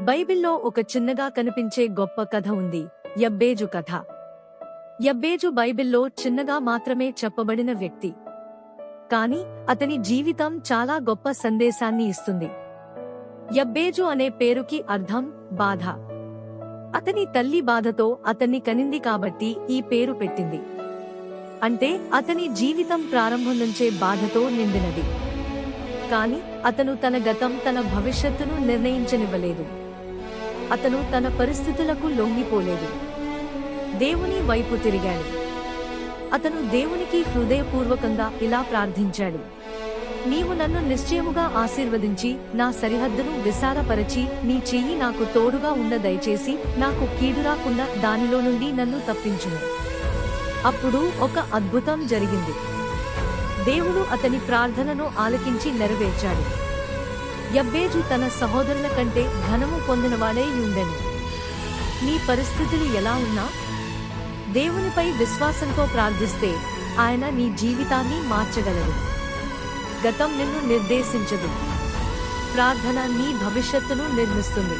బైబిల్లో ఒక చిన్నగా కనిపించే గొప్ప కథ ఉంది, యబ్బేజు కథ. యబ్బేజు బైబిల్లో చిన్నగా మాత్రమే చెప్పబడిన వ్యక్తి, కాని అతని జీవితం చాలా గొప్ప సందేశాన్ని ఇస్తుంది. యబ్బేజు అనే పేరుకి అర్థం బాధ. అతని తల్లి బాధతో అతన్ని కనింది కాబట్టి ఈ పేరు పెట్టింది. అంటే అతని జీవితం ప్రారంభం నుంచే బాధతో నిండినది. కాని అతను తన గతం, తన భవిష్యత్తును నిర్ణయించనివ్వలేదు. అతను తన పరిస్థితులకు లొంగిపోలేదు. దేవుని వైపు తిరిగాడు. అతను దేవునికి హృదయపూర్వకంగా ఇలా ప్రార్థించాడు: నీవు నన్ను నిశ్చయముగా ఆశీర్వదించి నా సరిహద్దును విశాలపరచి నీ చెయ్యి నాకు తోడుగా ఉండ దయచేసి నాకు కీడు రాకుండా దానిలో నుండి నన్ను తప్పించుము. అప్పుడు ఒక అద్భుతం జరిగింది. దేవుడు అతని ప్రార్థనను ఆలకించి నెరవేర్చాడు. యబ్బేజు తన సహోదరుల కంటే ఘనము పొందినవాడై ఉండెను. నీ పరిస్థితులు ఎలా ఉన్నా దేవునిపై విశ్వాసంతో ప్రార్థిస్తే ఆయన నీ జీవితాన్ని మార్చగలడు. గతం నిన్ను నిర్దేశించదు, ప్రార్థన నీ భవిష్యత్తును నిర్మిస్తుంది.